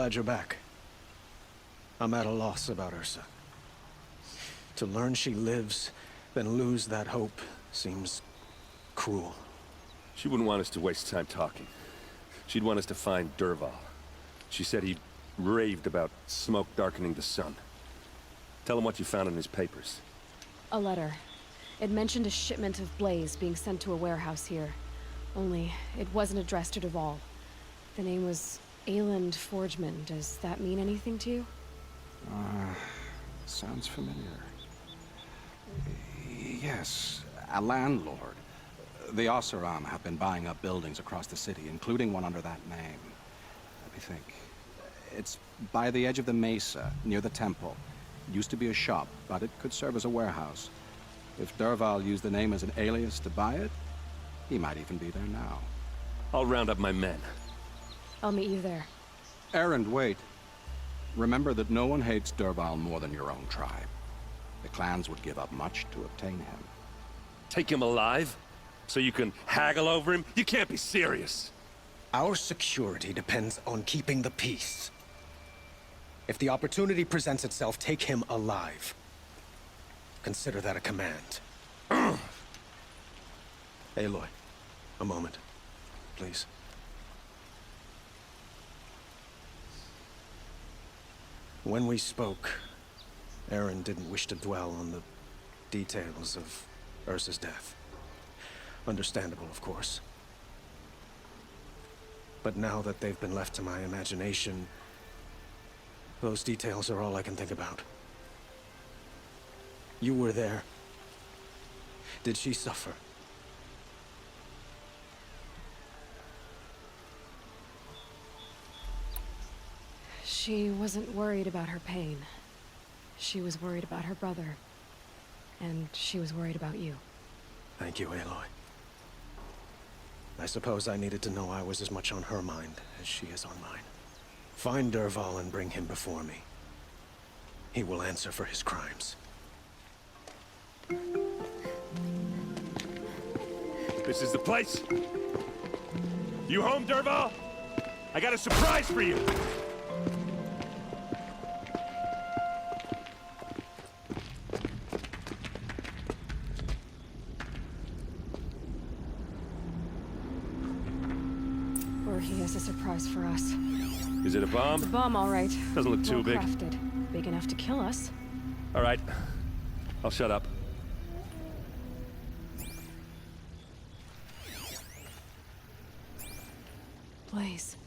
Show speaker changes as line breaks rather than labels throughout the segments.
glad you're back. I'm at a loss about Ursa. To learn she lives, then lose that hope, seems cruel.
She wouldn't want us to waste time talking. She'd want us to find Dervahl. She said he raved about smoke darkening the sun. Tell him what you found in his papers.
A letter. It mentioned a shipment of blaze being sent to a warehouse here. Only, it wasn't addressed to Dervahl. The name was Ayland Forgeman. Does that mean anything to you?
Sounds familiar. Yes, a landlord. The Oseram have been buying up buildings across the city, including one under that name. Let me think. It's by the edge of the mesa, near the temple. Used to be a shop, but it could serve as a warehouse. If Dervahl used the name as an alias to buy it, he might even be there now.
I'll round up my men.
I'll meet you there.
Erend, wait. Remember that no one hates Dervahl more than your own tribe. The clans would give up much to obtain him.
Take him alive? So you can haggle over him? You can't be serious.
Our security depends on keeping the peace. If the opportunity presents itself, take him alive. Consider that a command. Aloy, a moment, please. When we spoke, Erend didn't wish to dwell on the details of Ursa's death. Understandable, of course. But now that they've been left to my imagination, those details are all I can think about. You were there. Did she suffer?
She wasn't worried about her pain. She was worried about her brother. And she was worried about you.
Thank you, Aloy. I suppose I needed to know I was as much on her mind as she is on mine. Find Dervahl and bring him before me. He will answer for his crimes.
This is the place. You home, Dervahl? I got a surprise for you.
Or he has a surprise for us.
Is it a bomb?
It's a bomb, all right.
Doesn't look too big.
Well-crafted. Big enough to kill us.
All right. I'll shut up.
Blaze.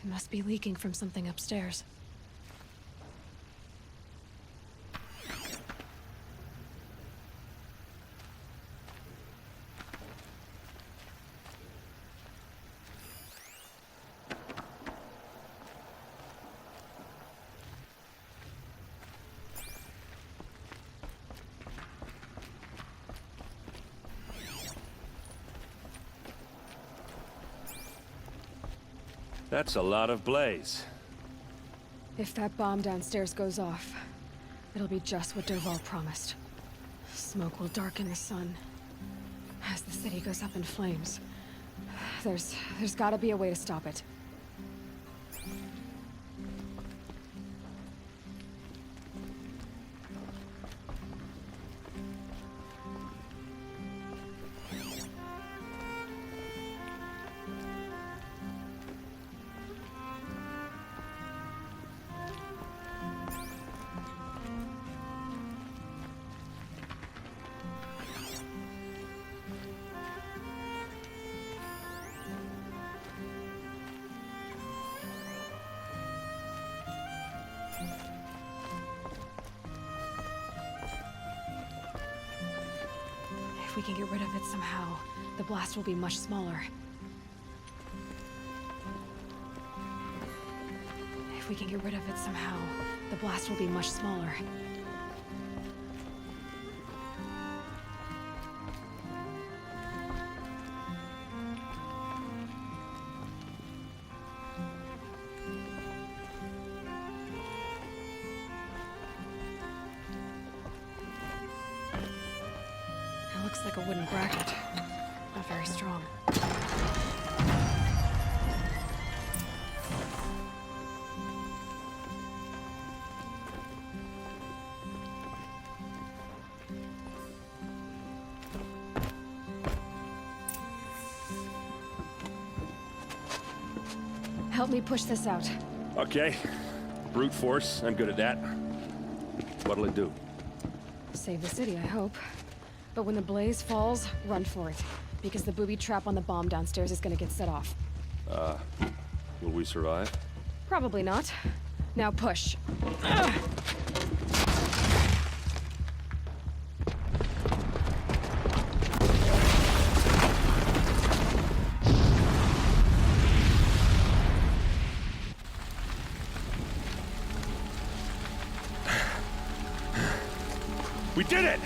It must be leaking from something upstairs.
That's a lot of blaze.
If that bomb downstairs goes off, it'll be just what Dervahl promised. Smoke will darken the sun. As the city goes up in flames, there's gotta be a way to stop it. If we can get rid of it somehow, the blast will be much smaller. If we can get rid of it somehow, the blast will be much smaller. It looks like a wooden bracket. Not very strong. Help me push this out.
Okay. Brute force, I'm good at that. What'll it do?
Save the city, I hope. But when the blaze falls, run for it. Because the booby trap on the bomb downstairs is gonna get set off.
Will we survive?
Probably not. Now push.
We did it!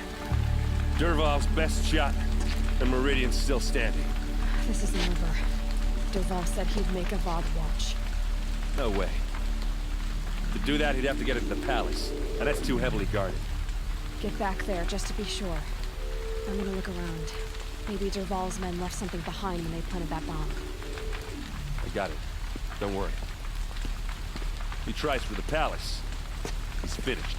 Dervahl's best shot, and Meridian's still standing.
This isn't over. Dervahl said he'd make Avad watch.
No way. To do that, he'd have to get into the palace, and that's too heavily guarded.
Get back there, just to be sure. I'm gonna look around. Maybe Dervahl's men left something behind when they planted that bomb.
I got it. Don't worry. He tries for the palace. He's finished.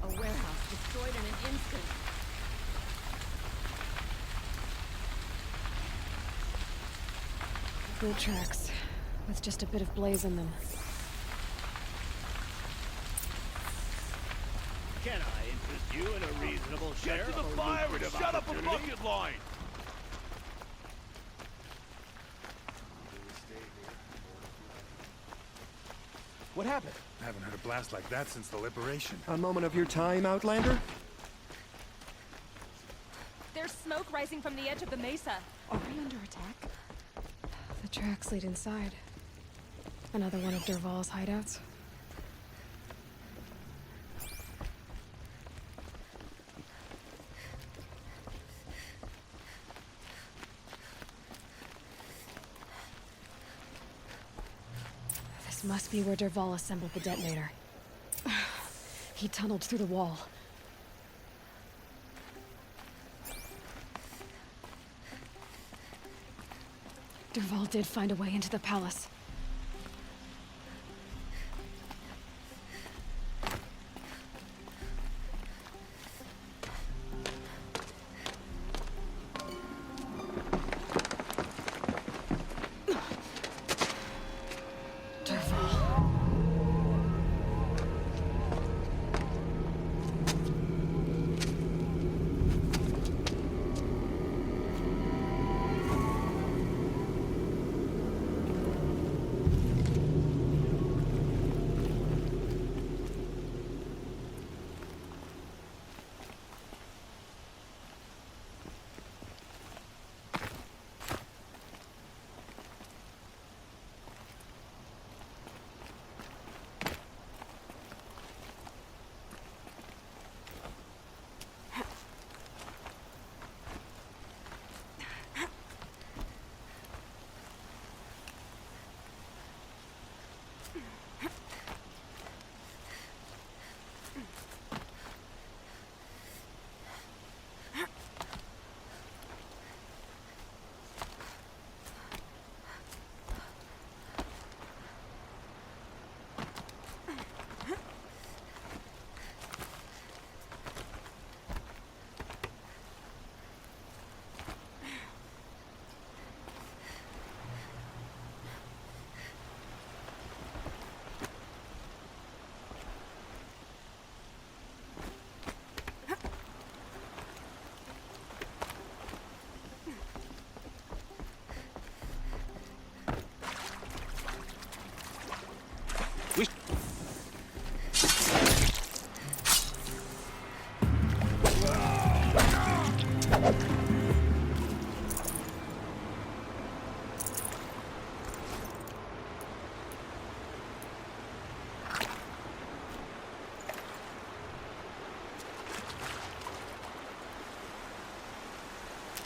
A warehouse destroyed in an instant. Boot tracks, with just a bit of blaze in them.
Can I interest you in a reasonable share? Get to the fire and shut up a bucket line!
What happened?
I haven't heard a blast like that since the liberation.
A moment of your time, Outlander?
There's smoke rising from the edge of the mesa.
Are we under attack? The tracks lead inside. Another one of Dervahl's hideouts. This must be where Dervahl assembled the detonator. He tunneled through the wall. Dervahl did find a way into the palace.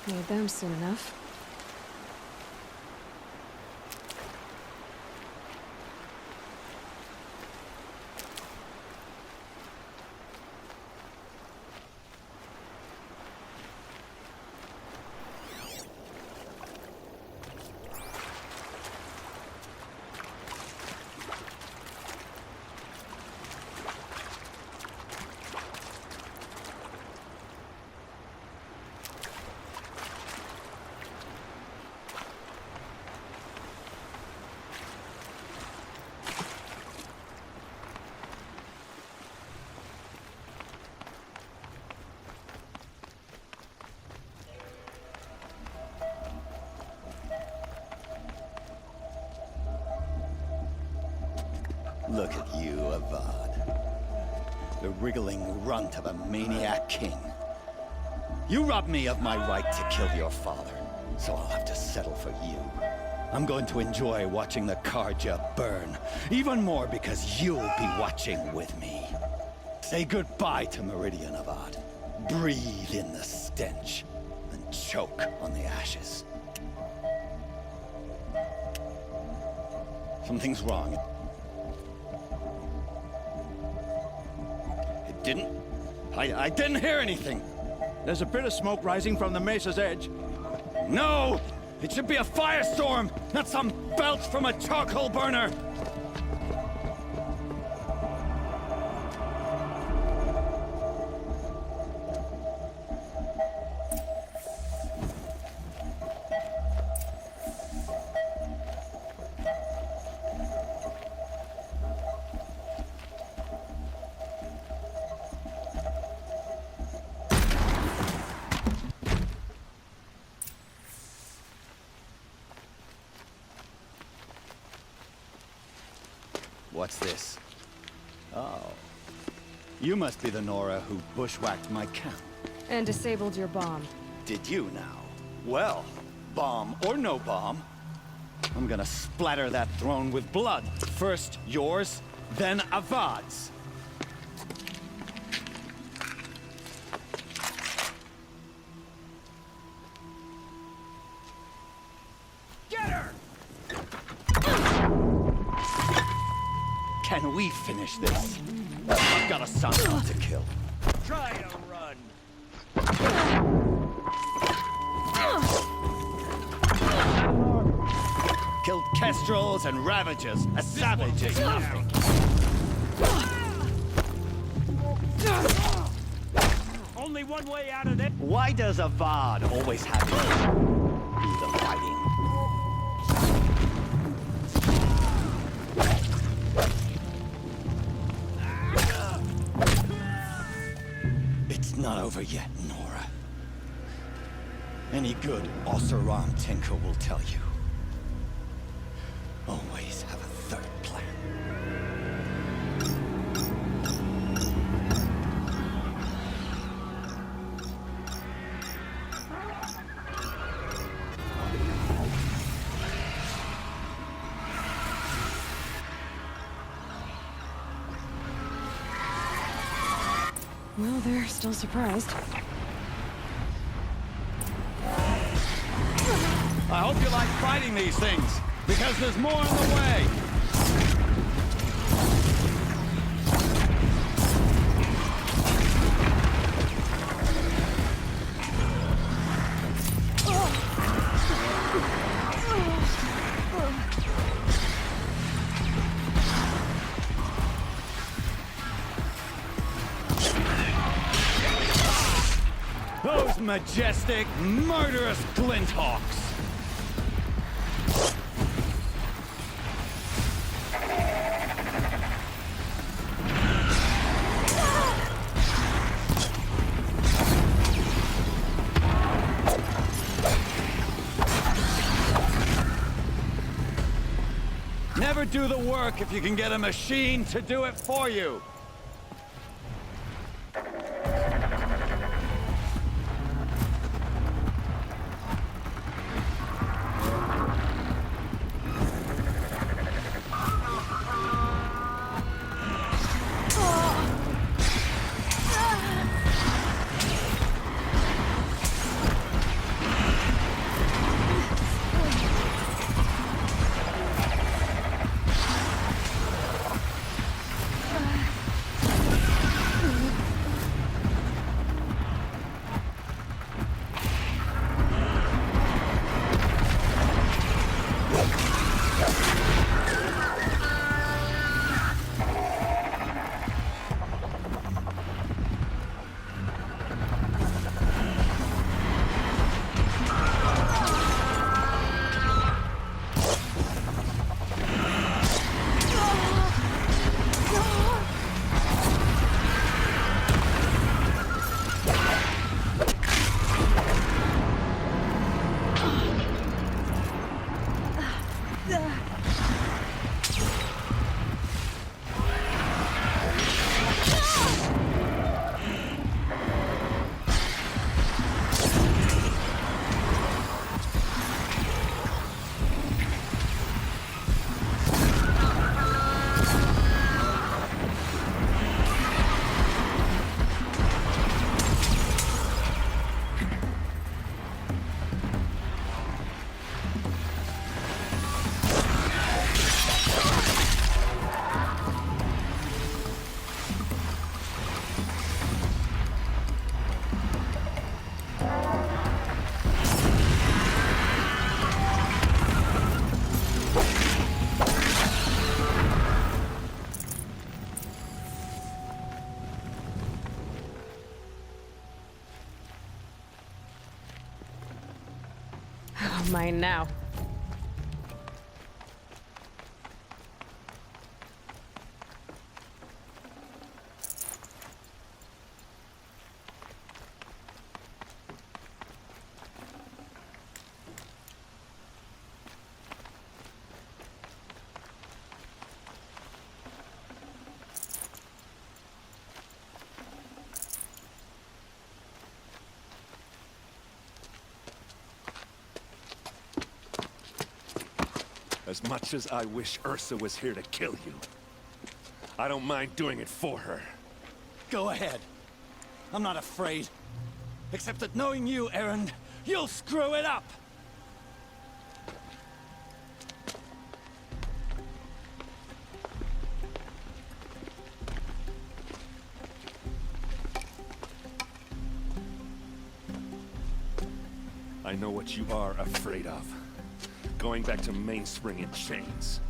Need them soon enough.
Look at you, Avad. The wriggling runt of a maniac king. You robbed me of my right to kill your father, so I'll have to settle for you. I'm going to enjoy watching the Karja burn, even more because you'll be watching with me. Say goodbye to Meridian, Avad. Breathe in the stench, and choke on the ashes. Something's wrong. It didn't... I didn't hear anything.
There's a bit of smoke rising from the mesa's edge.
No! It should be a firestorm, not some belch from a charcoal burner! What's this? Oh. You must be the Nora who bushwhacked my camp.
And disabled your bomb.
Did you now? Well, bomb or no bomb, I'm gonna splatter that throne with blood. First yours, then Avad's. Can we finish this? I've got a son to kill.
Try to run.
Killed kestrels and ravagers. A savage is nothing.
Only one way out of this.
Why does Avad always have to do the fighting? It's not over yet, Nora. Any good Oseram tinker will tell you. Always have a third plan.
Well, they're still surprised.
I hope you like fighting these things, because there's more on the way! Those majestic, murderous glinthawks! Never do the work if you can get a machine to do it for you!
Mine now.
As much as I wish Ursa was here to kill you, I don't mind doing it for her.
Go ahead. I'm not afraid. Except that knowing you, Aaron, you'll screw it up!
I know what you are afraid of. Going back to Mainspring in chains.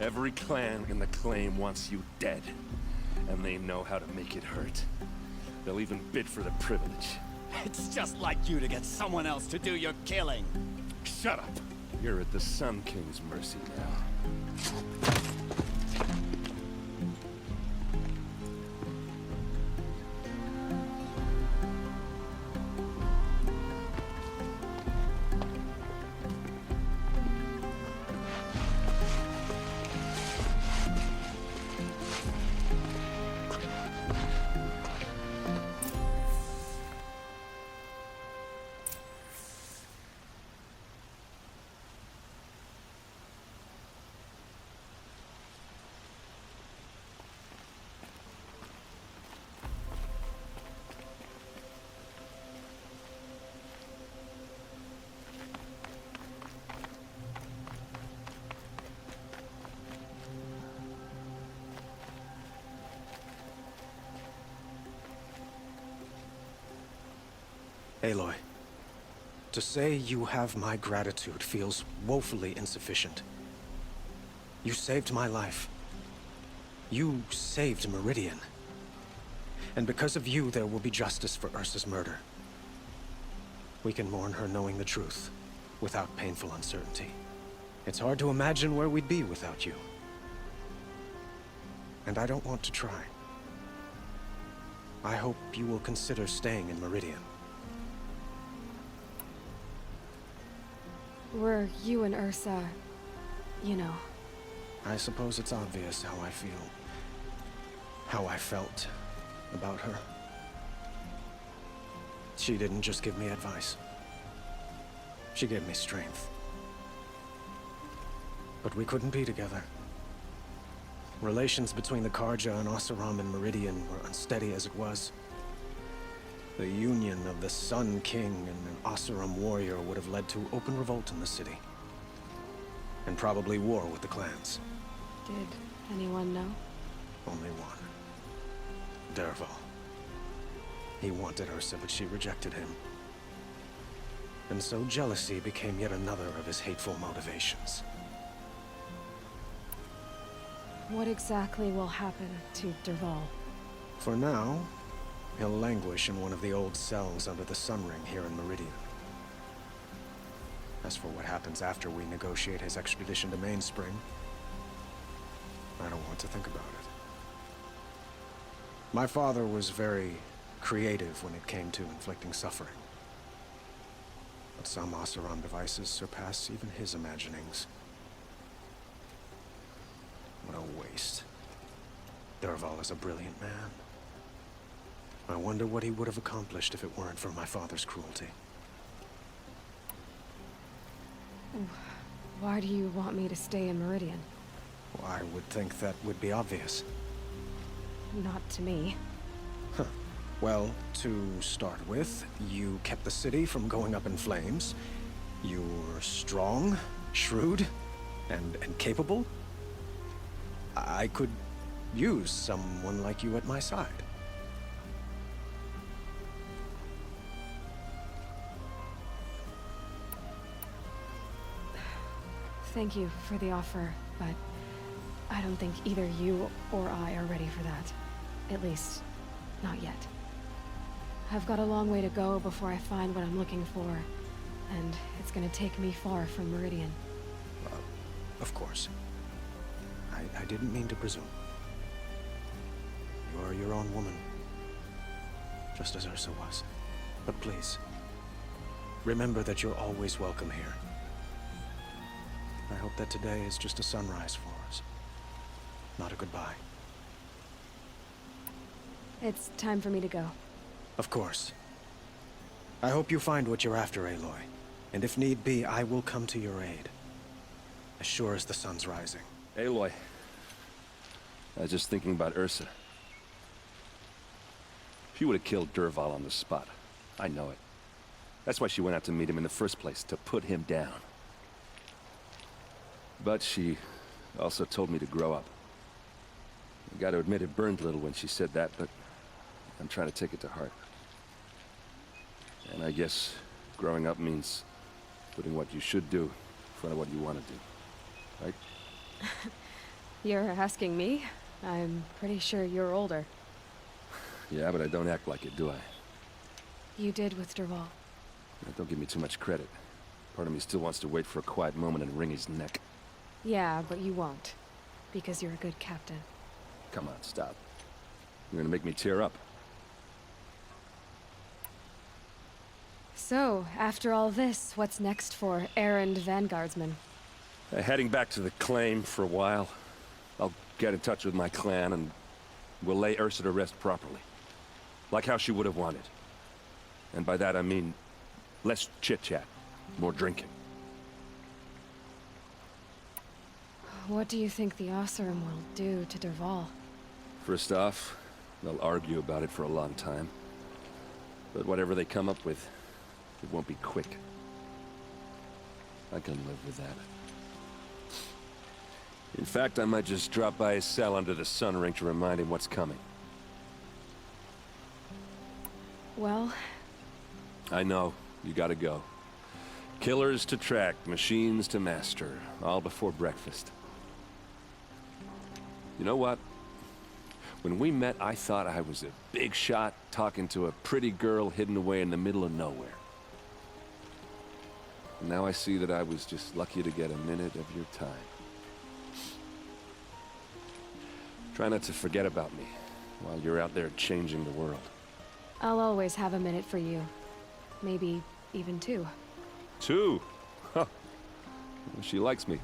Every clan in the claim wants you dead. And they know how to make it hurt. They'll even bid for the privilege.
It's just like you to get someone else to do your killing.
Shut up! You're at the Sun King's mercy now.
Aloy, to say you have my gratitude feels woefully insufficient. You saved my life. You saved Meridian. And because of you, there will be justice for Ursa's murder. We can mourn her knowing the truth, without painful uncertainty. It's hard to imagine where we'd be without you. And I don't want to try. I hope you will consider staying in Meridian.
Were you and Ursa, you know.
I suppose it's obvious how I feel. How I felt about her. She didn't just give me advice. She gave me strength. But we couldn't be together. Relations between the Karja and Oseram and Meridian were unsteady as it was. The union of the Sun King and an Oseram warrior would have led to open revolt in the city. And probably war with the clans.
Did anyone know?
Only one. Dervahl. He wanted Ursa, but she rejected him. And so jealousy became yet another of his hateful motivations.
What exactly will happen to Dervahl?
For now, he'll languish in one of the old cells under the Sun Ring here in Meridian. As for what happens after we negotiate his extradition to Mainspring, I don't want to think about it. My father was very creative when it came to inflicting suffering. But some Oseram devices surpass even his imaginings. What a waste. Dervahl is a brilliant man. I wonder what he would have accomplished if it weren't for my father's cruelty.
Why do you want me to stay in Meridian?
Well, I would think that would be obvious.
Not to me.
Huh. Well, to start with, you kept the city from going up in flames. You're strong, shrewd, and capable. I could use someone like you at my side.
Thank you for the offer, but I don't think either you or I are ready for that. At least, not yet. I've got a long way to go before I find what I'm looking for, And it's gonna take me far from Meridian.
Of course. I didn't mean to presume. You are your own woman. Just as Ursa was. But please, remember that you're always welcome here. I hope that today is just a sunrise for us. Not a goodbye.
It's time for me to go.
Of course. I hope you find what you're after, Aloy. And if need be, I will come to your aid. As sure as the sun's rising.
Aloy. I was just thinking about Ursa. She would have killed Dervahl on the spot. I know it. That's why she went out to meet him in the first place, to put him down. But she also told me to grow up. I gotta admit it burned a little when she said that, but I'm trying to take it to heart. And I guess growing up means putting what you should do in front of what you want to do. Right?
You're asking me? I'm pretty sure you're older.
Yeah, but I don't act like it, do I?
You did with Dervahl.
Now, don't give me too much credit. Part of me still wants to wait for a quiet moment and wring his neck.
Yeah, but you won't. Because you're a good captain.
Come on, stop. You're gonna make me tear up.
So, after all this, what's next for errand vanguardsman?
Heading back to the claim for a while. I'll get in touch with my clan and we'll lay Ursa to rest properly. Like how she would have wanted. And by that I mean less chit-chat, more drinking.
What do you think the Oseram will do to Dervahl?
First off, they'll argue about it for a long time. But whatever they come up with, it won't be quick. I can live with that. In fact, I might just drop by his cell under the sun ring to remind him what's coming.
Well...
I know. You gotta go. Killers to track, machines to master. All before breakfast. You know what? When we met, I thought I was a big shot talking to a pretty girl hidden away in the middle of nowhere. And now I see that I was just lucky to get a minute of your time. Try not to forget about me while you're out there changing the world.
I'll always have a minute for you. Maybe even two.
Two? Huh. She likes me.